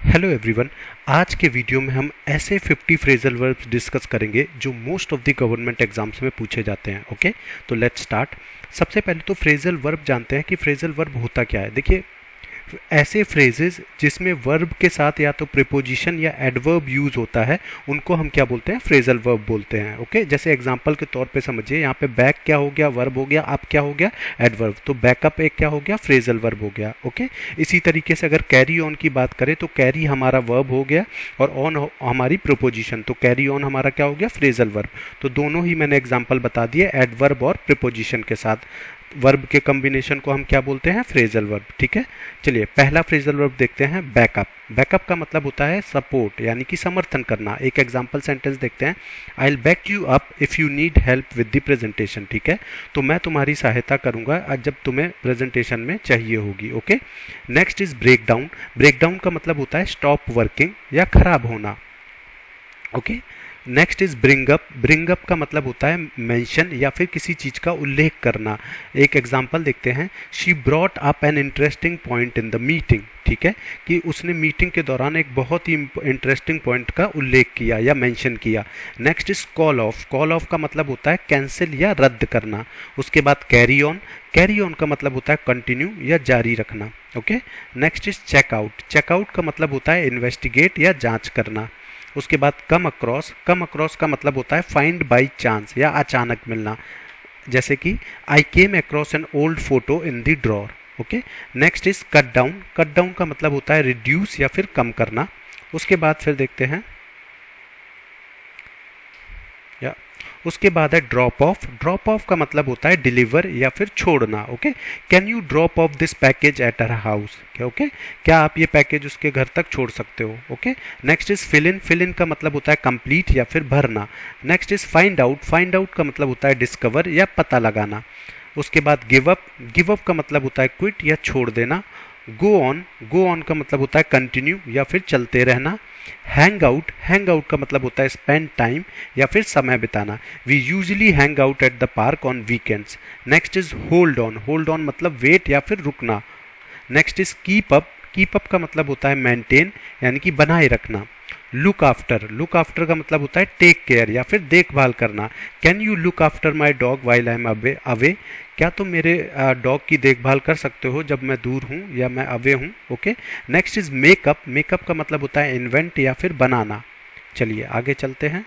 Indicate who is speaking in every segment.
Speaker 1: Hello everyone. आज के video में हम ऐसे 50 फ्रेजल वर्ब्स डिस्कस करेंगे जो most of the government exams में पूछे जाते हैं। ओके, तो लेट्स स्टार्ट। सबसे पहले तो फ्रेजल वर्ब जानते हैं कि फ्रेजल वर्ब होता क्या है। देखिए, ऐसे फ्रेजेस जिसमें वर्ब के साथ या तो प्रीपोजिशन या एडवर्ब यूज होता है उनको हम क्या बोलते हैं, फ्रेजल वर्ब बोलते हैं। ओके, जैसे एग्जांपल के तौर पे समझिए, यहाँ पे बैक क्या हो गया, वर्ब हो गया, अप क्या हो गया, एडवर्ब। तो बैकअप एक क्या हो गया, फ्रेजल वर्ब हो गया। ओके, इसी तरीके से अगर कैरी ऑन की बात करें तो कैरी हमारा वर्ब हो गया और ऑन हमारी प्रीपोजिशन, तो कैरी ऑन हमारा क्या हो गया, फ्रेजल वर्ब। तो दोनों ही मैंने एग्जाम्पल बता दिए, एडवर्ब और प्रीपोजिशन के साथ। वर्ब के कॉम्बिनेशन को हम क्या बोलते हैं, फ्रेजल वर्ब। ठीक है, चलिए पहला फ्रेजल वर्ब देखते हैं, बैकअप। बैकअप का मतलब होता है सपोर्ट, यानी कि समर्थन करना। एक एग्जांपल सेंटेंस देखते हैं, I will back you up if you need help with the presentation. ठीक है, तो मैं तुम्हारी सहायता करूंगा जब तुम्हें प्रेजेंटेशन में चाहिए होगी। Okay, next is break down. Break down का मतलब होता है स्टॉप वर्किंग या खराब होना। Okay, next is bring up. Bring up का मतलब होता है मेंशन या फिर किसी चीज का उल्लेख करना। एक एग्जांपल देखते हैं, she brought up an interesting point in the meeting. ठीक है, कि उसने मीटिंग के दौरान एक बहुत ही इंटरेस्टिंग पॉइंट का उल्लेख किया या मेंशन किया। Next is call of. Call of का मतलब होता है कैंसिल या रद्द करना। उसके बाद कैरी ऑन। कैरी ऑन का मतलब होता है कंटिन्यू या जारी रखना। Okay, next is check out. Check out का मतलब होता है इन्वेस्टिगेट या जांच करना। उसके बाद कम अक्रॉस। कम अक्रॉस का मतलब होता है फाइंड बाई चांस या अचानक मिलना, जैसे कि I came across an old photo in the drawer. Okay, next is cut down. Cut down का मतलब होता है रिड्यूस या फिर कम करना। उसके बाद फिर देखते हैं या उसके बाद है ड्रॉप ऑफ। ड्रॉप ऑफ का मतलब होता है डिलीवर या फिर छोड़ना। Okay, can you drop of this package at her house. Okay, क्या आप ये पैकेज उसके घर तक छोड़ सकते हो। Okay, next is fill in. Fill in का मतलब होता है कंप्लीट या फिर भरना। Next is find out. Find out का मतलब होता है डिस्कवर या पता लगाना। उसके बाद गिव अप। गिव अप का मतलब होता है क्विट या छोड़ देना। Go on. गो ऑन का मतलब होता है कंटिन्यू या फिर चलते रहना। Hang out. हैंग आउट का मतलब होता है स्पेंड टाइम या फिर समय बिताना। We usually hang out at the park on weekends. Next is hold on. Hold on मतलब वेट या फिर रुकना। Next is keep up. Keep up का मतलब होता है मेंटेन यानी कि बनाए रखना। Look after. लुक आफ्टर का मतलब होता है टेक केयर या फिर देखभाल करना। Can you look after my dog while I am away. क्या तुम मेरे डॉग की देखभाल कर सकते हो जब मैं दूर हूँ या मैं अवे हूँ। Okay, next is makeup. Makeup का मतलब होता है इन्वेंट या फिर बनाना। चलिए आगे चलते हैं।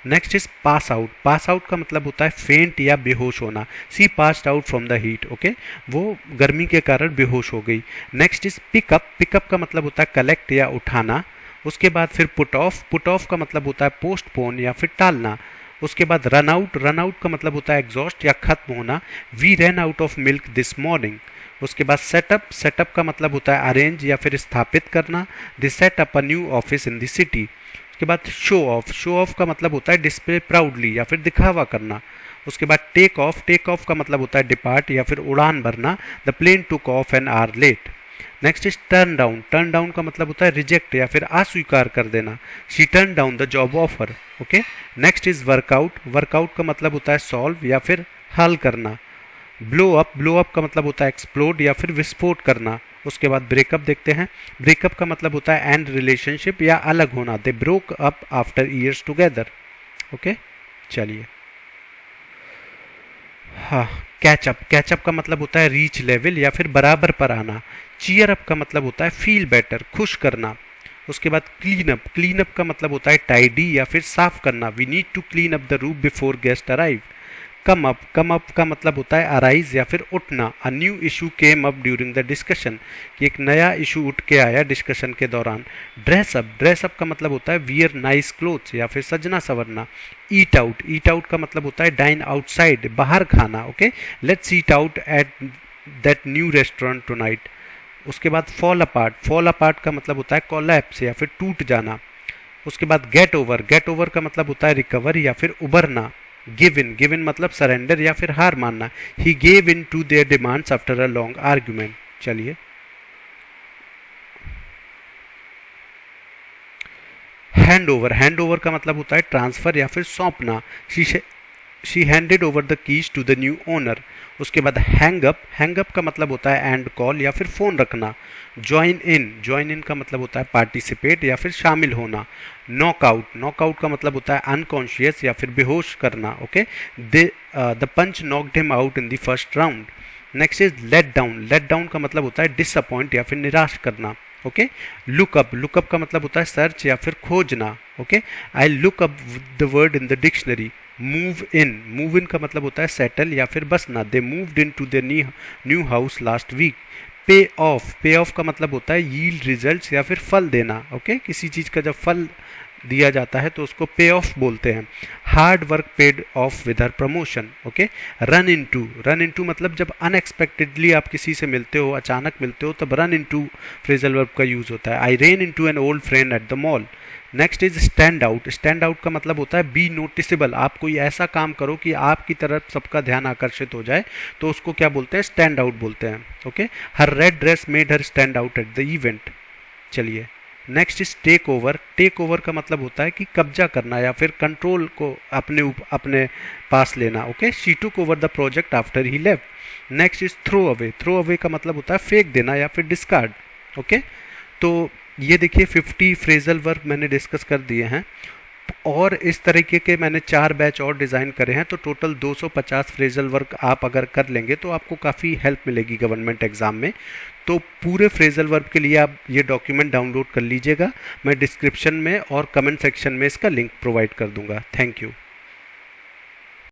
Speaker 1: Next is pass out. Pass out का मतलब होता है फेंट या बेहोश होना। She passed out from the heat. Okay, वो गर्मी के कारण बेहोश हो गई। Next is pickup. पिकअप का मतलब होता है कलेक्ट या उठाना। उसके बाद फिर पुट ऑफ। पुट ऑफ का मतलब होता है पोस्टपोन या फिर टालना। उसके बाद रन आउट। रन आउट का मतलब होता है एग्जॉस्ट या खत्म होना। We run out of milk this morning. उसके बाद सेटअप। सेटअप का मतलब होता है अरेंज या फिर स्थापित करना। They set up a new office in the city. उसके बाद शो ऑफ। शो ऑफ का मतलब होता है डिस्प्ले प्राउडली या फिर दिखावा करना। उसके बाद टेक ऑफ। टेक ऑफ का मतलब होता है डिपार्ट या फिर उड़ान भरना। The plane took off an hour late. Next is turn down. Turn down का मतलब होता है रिजेक्ट या फिर अस्वीकार कर देना। She turn down the job offer. Okay, next is workout. Workout का मतलब होता है सॉल्व या फिर हल करना। Blow up. ब्लो अप का मतलब होता है एक्सप्लोड या फिर विस्फोट करना। उसके बाद ब्रेकअप देखते हैं। ब्रेकअप का मतलब होता है एंड रिलेशनशिप या अलग होना। They broke up after years together. Okay, चलिए हाँ, कैचअप। कैचअप का मतलब होता है रीच लेवल या फिर बराबर पर आना। चीयर अप का मतलब होता है फील बेटर, खुश करना। उसके बाद क्लीन अप। क्लीन अप का मतलब होता है टाइडी या फिर साफ करना। We need to clean up the room before guest arrive. Come up. Come up का मतलब होता है अराइज या फिर उठना। A new issue came up during the discussion, कि एक नया इशू उठ के आया डिस्कशन के दौरान। Dress up. ड्रेस अप का मतलब होता है वियर नाइस क्लोथ्स या फिर सजना संवरना। ईट आउट। ईट आउट का मतलब होता है डाइन आउटसाइड, बाहर खाना। Okay, let's eat out at that new restaurant tonight. उसके बाद फॉल अपार्ट। फॉल अपार्ट का मतलब होता है कोलैप्स या फिर टूट जाना। उसके बाद गेट ओवर। गेट ओवर का मतलब होता है रिकवर या फिर उबरना। Give in. गिव इन मतलब सरेंडर या फिर हार मानना। He gave in to their demands after a long argument. चलिए हैंड ओवर। हैंड ओवर का मतलब होता है ट्रांसफर या फिर सौंपना। She she handed over the keys to the new owner. उसके बाद हैंग अप का मतलब होता है एंड कॉल या फिर फ़ोन रखना। ज्वाइन इन का मतलब होता है पार्टिसिपेट या फिर शामिल होना। नॉकआउट का मतलब होता है अनकॉन्शियस या फिर बेहोश करना। Okay, the punch knocked him out in the first round. Next is let down का मतलब होता है डिसअपॉइंट या फिर निराश करना। ओके, लुकअप का मतलब होता है सर्च या फिर खोजना। Okay, I look up the word in the dictionary. Move in का मतलब होता है सेटल या फिर बसना। They moved in to the new house last week. Pay off का मतलब होता है यील्ड रिजल्ट्स या फिर फल देना। ओके, किसी चीज़ का जब फल दिया जाता है तो उसको पे ऑफ बोलते हैं। Hard work paid of with her promotion. Okay, run into मतलब जब अनएक्सपेक्टेडली आप किसी से मिलते हो, अचानक मिलते हो, तब रन इनटू फ्रेजल वर्ब का यूज़ होता है। I ran into an old friend at the mall. Next is stand out का मतलब होता है बी नोटिसेबल। आप कोई ऐसा काम करो कि आपकी तरफ सबका ध्यान आकर्षित हो जाए, तो उसको क्या बोलते हैं? स्टैंड आउट बोलते हैं। Okay, her red dress made her stand out at the event. चलिए, नेक्स्ट इज टेक ओवर का मतलब होता है कि कब्जा करना या फिर कंट्रोल को अपने पास लेना। Okay, she took over the project after he left. Next is throw away का मतलब होता है फेंक देना या फिर डिस्कार्ड। ओके, तो ये देखिए 50 फ्रेजल वर्ब मैंने डिस्कस कर दिए हैं, और इस तरीके के मैंने 4 बैच और डिज़ाइन करे हैं, तो टोटल 250 फ्रेजल वर्क आप अगर कर लेंगे तो आपको काफ़ी हेल्प मिलेगी गवर्नमेंट एग्ज़ाम में। तो पूरे फ्रेजल वर्ब के लिए आप ये डॉक्यूमेंट डाउनलोड कर लीजिएगा। मैं डिस्क्रिप्शन में और कमेंट सेक्शन में इसका लिंक प्रोवाइड कर दूंगा। Thank you.